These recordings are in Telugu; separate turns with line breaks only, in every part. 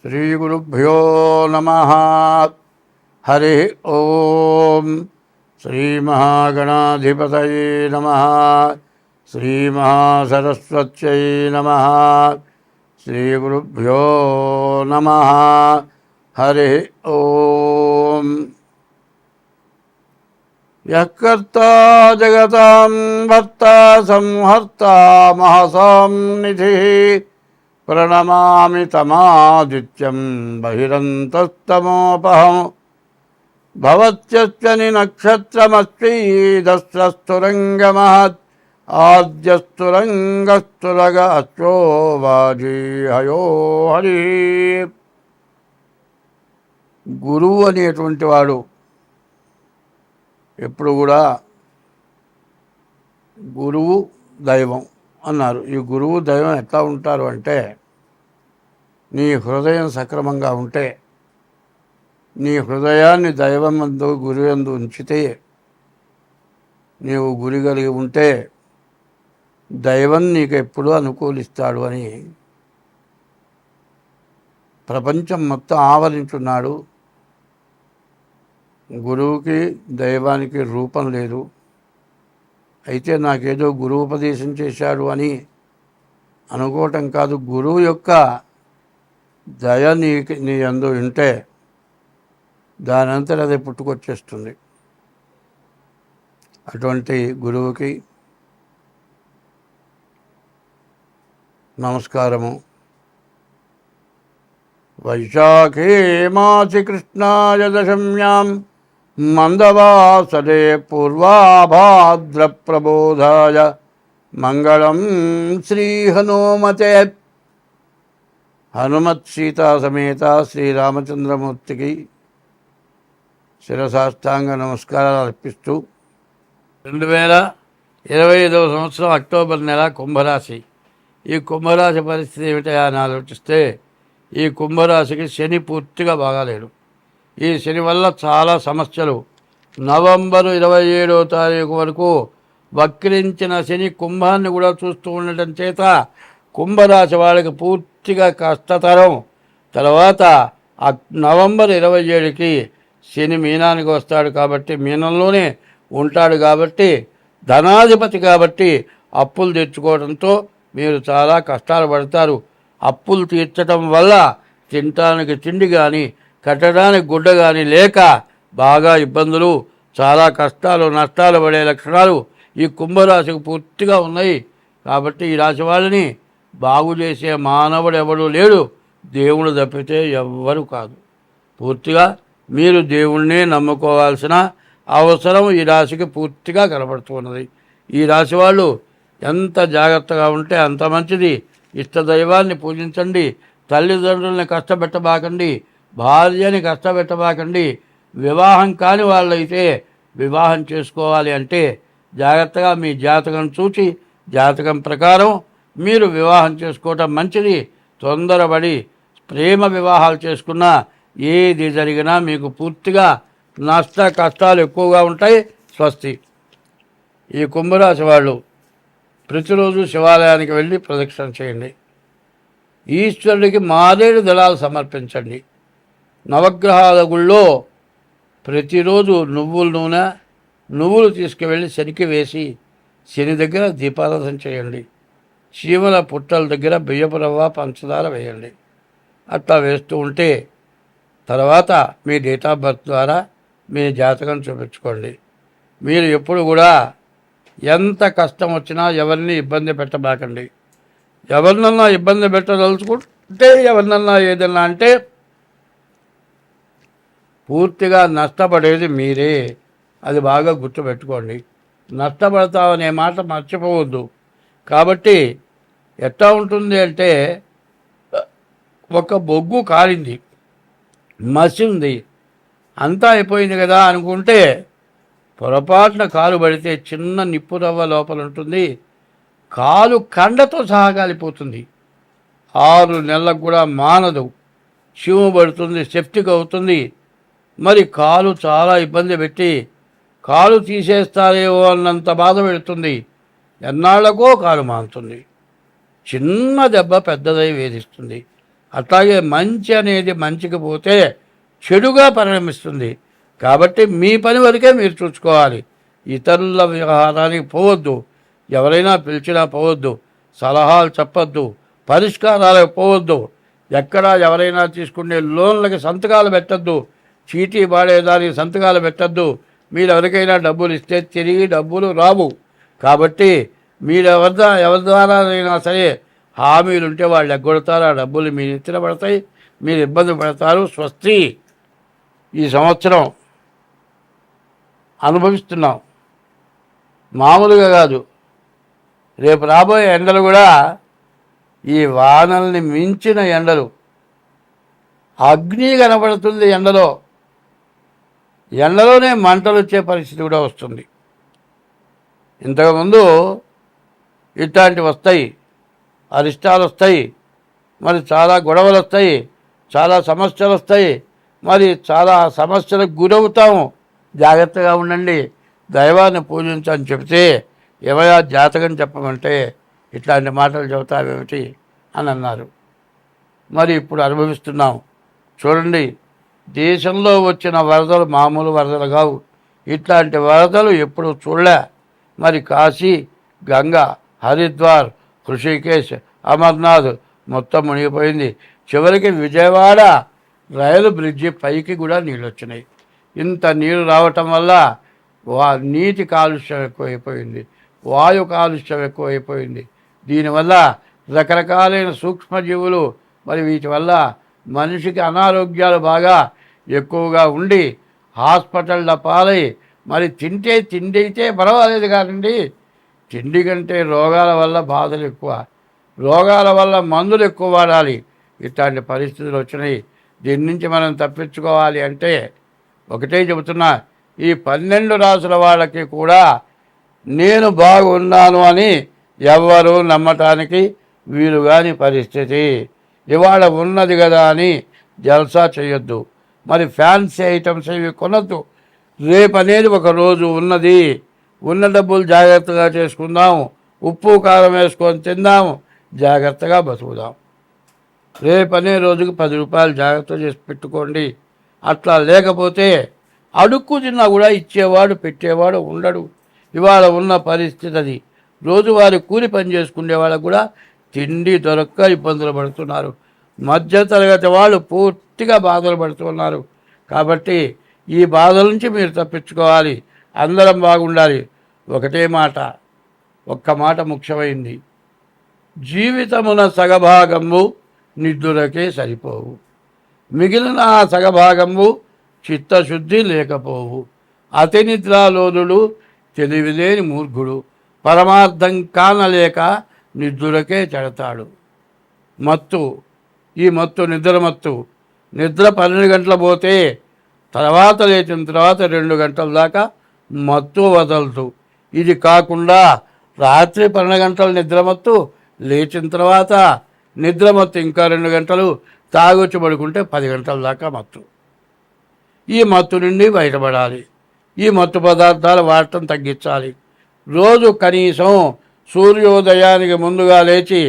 శ్రీగురుభ్యో నమః. హరి ఓం. శ్రీమహాగణాధిపతయే నమః. శ్రీమహాసరస్వత్యై నమః. శ్రీగురుభ్యో నమః. హరి ఓం. యః కర్తా జగతాం భర్తా సంహర్తా మహసాం నిధిః ప్రణమామి తమాదిత్యం బహిరంతస్తమోపహం భవత్యశ్చని నక్షత్రమస్వీదస్రస్తురంగమహత్ ఆద్యస్తురంగస్తురగ అశ్వో వాజీ హయో హరి. గురువు అనేటువంటి వాడు ఎప్పుడు కూడా గురువు దైవం అన్నారు. ఈ గురువు దైవం ఎట్లా ఉంటారు అంటే, నీ హృదయం సక్రమంగా ఉంటే, నీ హృదయాన్ని దైవమందు గురువందు ఉంచితే, నీవు గురి కలిగి ఉంటే దైవం నీకు ఎప్పుడూ అనుకూలిస్తాడు అని ప్రపంచం మొత్తం ఆవరించున్నాడు. గురువుకి దైవానికి రూపం లేదు. అయితే నాకేదో గురువు ఉపదేశం చేశాడు అని అనుకోవటం కాదు. గురువు యొక్క దయ నీ యందు ఉంటే దానంతట అది పుట్టుకొచ్చేస్తుంది. అటువంటి గురువుకి నమస్కారము. వైశాఖే మాసి కృష్ణాయ దశమ్యాం మందవాసరే పూర్వాభాద్ర ప్రబోధాయ మంగళం శ్రీ హనుమతే. హనుమత్ సీతా సమేత శ్రీరామచంద్రమూర్తికి శిరసాష్టాంగ నమస్కారాలు అర్పిస్తూ 2025 సంవత్సరం అక్టోబర్ నెల కుంభరాశి. ఈ కుంభరాశి పరిస్థితి ఏమిటా అని ఆలోచిస్తే, ఈ కుంభరాశికి శని పూర్తిగా బాగాలేడు. ఈ శని వల్ల చాలా సమస్యలు. నవంబరు 27వ తారీఖు వరకు వక్రించిన శని కుంభాన్ని కూడా చూస్తూ ఉండటం చేత కుంభరాశి వాళ్ళకి పూర్తిగా కష్టతరం. తర్వాత నవంబర్ 27కి శని మీనానికి వస్తాడు కాబట్టి, మీనంలోనే ఉంటాడు కాబట్టి, ధనాధిపతి కాబట్టి అప్పులు తెచ్చుకోవడంతో మీరు చాలా కష్టాలు పడతారు. అప్పులు తీర్చడం వల్ల తినటానికి తిండి కానీ కట్టడానికి గుడ్డ కానీ లేక బాగా ఇబ్బందులు, చాలా కష్టాలు నష్టాలు పడే లక్షణాలు ఈ కుంభరాశికి పూర్తిగా ఉన్నాయి. కాబట్టి ఈ రాశి వాళ్ళని బాగు చేసే మానవుడు ఎవడు లేడు, దేవుడు తప్పితే ఎవ్వరు కాదు. పూర్తిగా మీరు దేవుణ్ణే నమ్ముకోవాల్సిన అవసరం ఈ రాశికి పూర్తిగా కనపడుతున్నది. ఈ రాశి వాళ్ళు ఎంత జాగ్రత్తగా ఉంటే అంత మంచిది. ఇష్టదైవాన్ని పూజించండి. తల్లిదండ్రుల్ని కష్టపెట్టబాకండి. భార్యని కష్టపెట్టబాకండి. వివాహం కాని వాళ్ళైతే వివాహం చేసుకోవాలి అంటే జాగ్రత్తగా మీ జాతకం చూసి జాతకం ప్రకారం మీరు వివాహం చేసుకోవటం మంచిది. తొందరపడి ప్రేమ వివాహాలు చేసుకున్నా ఏది జరిగినా మీకు పూర్తిగా నష్ట కష్టాలు ఎక్కువగా ఉంటాయి. స్వస్తి. ఈ కుంభరాశి వాళ్ళు ప్రతిరోజు శివాలయానికి వెళ్ళి ప్రదక్షిణ చేయండి. ఈశ్వరుడికి మారేడు దళాలు సమర్పించండి. నవగ్రహాల గుళ్ళో ప్రతిరోజు నువ్వుల నూనె, నువ్వులు తీసుకువెళ్ళి శనికి వేసి శని దగ్గర దీపారాధన చేయండి. చీమల పుట్టల దగ్గర బియ్యపు రవ్వ పంచదార వేయండి. అట్లా వేస్తూ ఉంటే తర్వాత మీ డేట్ ఆఫ్ బర్త్ ద్వారా మీ జాతకం చూపించుకోండి. మీరు ఎప్పుడు కూడా ఎంత కష్టం వచ్చినా ఎవరిని ఇబ్బంది పెట్టబాకండి. ఎవరినన్నా ఇబ్బంది పెట్టదలుచుకుంటే, ఎవరినన్నా ఏదన్నా అంటే పూర్తిగా నష్టపడేది మీరే. అది బాగా గుర్తుపెట్టుకోండి. నష్టపడతామనే మాట మర్చిపోవద్దు. కాబట్టి ఎట్లా ఉంటుంది అంటే, ఒక బొగ్గు కాలింది, మసి ఉంది, అంతా అయిపోయింది కదా అనుకుంటే పొరపాటున కాలు పడితే చిన్న నిప్పు రవ్వ లోపల ఉంటుంది. కాలు కండతో సహా కాలిపోతుంది. 6 నెలలకు కూడా మానదు. చీము పడుతుంది, సెప్టిక్ అవుతుంది. మరి కాలు చాలా ఇబ్బంది పెట్టి కాలు తీసేస్తారేమో అన్నంత బాధ పెడుతుంది. ఎన్నాళ్లకో కాలు మానుతుంది. చిన్న దెబ్బ పెద్దదై వేధిస్తుంది. అట్లాగే మంచి అనేది మంచికి పోతే చెడుగా పరిణమిస్తుంది. కాబట్టి మీ పని వరకే మీరు చూసుకోవాలి. ఇతరుల వ్యవహారానికి పోవద్దు. ఎవరైనా పిలిచినా పోవద్దు. సలహాలు చెప్పొద్దు. పరిష్కారాలకు పోవద్దు. ఎక్కడా ఎవరైనా తీసుకునే లోన్లకి సంతకాలు పెట్టద్దు. చీటీ పాడేదానికి సంతకాలు పెట్టద్దు. మీరు ఎవరికైనా డబ్బులు ఇస్తే తిరిగి డబ్బులు రావు. కాబట్టి మీరు ఎవరి ద్వారా అయినా సరే హామీలు ఉంటే వాళ్ళు ఎగ్గొడతారు. ఆ డబ్బులు మీ నెత్తిన పడతాయి. మీరు ఇబ్బంది పడతారు. స్వస్తి. ఈ సంవత్సరం అనుభవిస్తున్నాం. మామూలుగా కాదు. రేపు రాబోయే ఎండలు కూడా ఈ వానల్ని మించిన ఎండలు. అగ్ని కనబడుతుంది ఎండలో. ఎండలోనే మంటలు వచ్చే పరిస్థితి కూడా వస్తుంది. ఇంతకుముందు ఇట్లాంటివి వస్తాయి, అరిష్టాలు వస్తాయి, మరి చాలా గొడవలు వస్తాయి, చాలా సమస్యలు వస్తాయి, మరి చాలా సమస్యలకు గురవుతాము. జాగ్రత్తగా ఉండండి. దైవాన్ని పూజించని చెబితే ఏవయా జాతకం చెప్పమంటే ఇట్లాంటి మాటలు చెబుతావేమిటి అని అన్నారు. మరి ఇప్పుడు అనుభవిస్తున్నాం. చూడండి, దేశంలో వచ్చిన వరదలు మామూలు వరదలు కావు. ఇట్లాంటి వరదలు ఎప్పుడు చూడలే. మరి కాశీ, గంగా, హరిద్వార్, హృషికేశ్, అమర్నాథ్ మొత్తం మునిగిపోయింది. చివరికి విజయవాడ రైలు బ్రిడ్జి పైకి కూడా నీళ్ళు వచ్చినాయి. ఇంత నీరు రావటం వల్ల నీటి కాలుష్యం ఎక్కువైపోయింది, వాయు కాలుష్యం ఎక్కువైపోయింది. దీనివల్ల రకరకాలైన సూక్ష్మజీవులు, మరి వీటి వల్ల మనిషికి అనారోగ్యాలు బాగా ఎక్కువగా ఉండి హాస్పిటళ్ళ పాలై, మరి తిండి అయితే పర్వాలేదు కానండి, తిండి కంటే రోగాల వల్ల బాధలు ఎక్కువ, రోగాల వల్ల మందులు ఎక్కువ వాడాలి. ఇట్లాంటి పరిస్థితులు వచ్చినాయి. దీని నుంచి మనం తప్పించుకోవాలి అంటే ఒకటే చెబుతున్నా, ఈ 12 రాసుల వాళ్ళకి కూడా నేను బాగున్నాను అని ఎవ్వరూ నమ్మటానికి వీలు కాని పరిస్థితి. ఇవాళ ఉన్నది కదా అని జల్సా చేయొద్దు. మరి ఫ్యాన్సీ ఐటమ్స్ ఇవి కొనొద్దు. రేపు అనేది ఒక రోజు ఉన్నది. ఉన్న డబ్బులు జాగ్రత్తగా చేసుకుందాం. ఉప్పు కారం వేసుకొని తిందాం. జాగ్రత్తగా బతుకుదాం. రేపు అనే రోజుకి 10 రూపాయలు జాగ్రత్త చేసి పెట్టుకోండి. అట్లా లేకపోతే అడుక్కు తిన్నా కూడా ఇచ్చేవాడు పెట్టేవాడు ఉండడు. ఇవాళ ఉన్న పరిస్థితి అది. రోజువారి కూలి పని చేసుకునే వాళ్ళకు కూడా తిండి దొరక్క ఇబ్బందులు పడుతున్నారు. మధ్యతరగతి వాళ్ళు పూర్తిగా బాధలు పడుతున్నారు. కాబట్టి ఈ బాధల నుంచి మీరు తప్పించుకోవాలి. అందరం బాగుండాలి. ఒకటే మాట, ఒక్క మాట ముఖ్యమైంది. జీవితమున సగభాగము నిద్దులకే సరిపోవు, మిగిలిన ఆ సగభాగము చిత్తశుద్ధి లేకపోవు. అతి నిద్రాలోనుడు తెలివిలేని మూర్ఖుడు, పరమార్థం కానలేక నిద్దులకే చెడతాడు. మత్తు, ఈ మత్తు నిద్ర మత్తు. నిద్ర 12 గంటలు పోతే తర్వాత లేచిన తర్వాత 2 గంటల దాకా మత్తు వదలదు. ఇది కాకుండా రాత్రి 12 గంటలు నిద్రమత్తు, లేచిన తర్వాత నిద్రమత్తు ఇంకా 2 గంటలు తాగొచ్చి పడుకుంటే 10 గంటల దాకా మత్తు. ఈ మత్తు నుండి బయటపడాలి. ఈ మత్తు పదార్థాలు వాడటం తగ్గించాలి. రోజు కనీసం సూర్యోదయానికి ముందుగా లేచి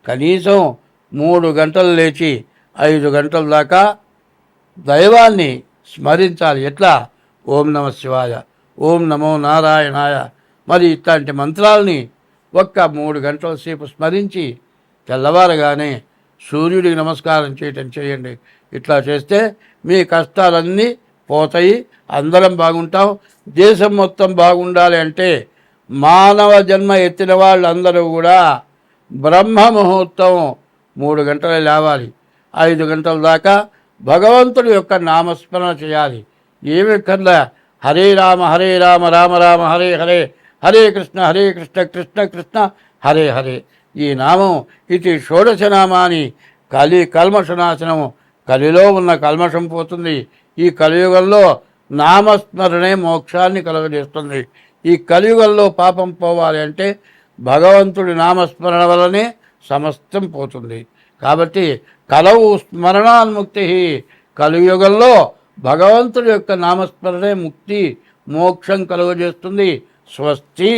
కనీసం 3 గంటలు లేచి 5 గంటల దాకా దైవాన్ని స్మరించాలి. ఎట్లా? ఓం నమ శివాయ, ఓం నమో నారాయణాయ, మరి ఇట్లాంటి మంత్రాలని ఒక్క 3 గంటల సేపు స్మరించి తెల్లవారగానే సూర్యుడికి నమస్కారం చేయటం చేయండి. ఇట్లా చేస్తే మీ కష్టాలన్నీ పోతాయి. అందరం బాగుంటాం. దేశం మొత్తం బాగుండాలి అంటే మానవ జన్మ ఎత్తిన వాళ్ళందరూ కూడా బ్రహ్మ ముహూర్తం 3 గంటలు లేవాలి. 5 గంటల దాకా భగవంతుడి యొక్క నామస్మరణ చేయాలి. ఏమి కన్నా హరే రామ రామ రామ హరే హరే, హరే కృష్ణ కృష్ణ కృష్ణ హరే హరే. ఈ నామం ఇది షోడశనామాని. కల్మషనాశనము. కలిలో ఉన్న కల్మషం పోతుంది. ఈ కలియుగంలో నామస్మరణే మోక్షాన్ని కలుగజేస్తుంది. ఈ కలియుగంలో పాపం పోవాలి అంటే భగవంతుడి నామస్మరణ వల్లనే సమస్తం పోతుంది. కాబట్టి కలవు స్మరణాన్ముక్తి. కలియుగంలో భగవంతుడి యొక్క నామస్మరణే ముక్తి, మోక్షం కలుగజేస్తుంది. స్వస్తి.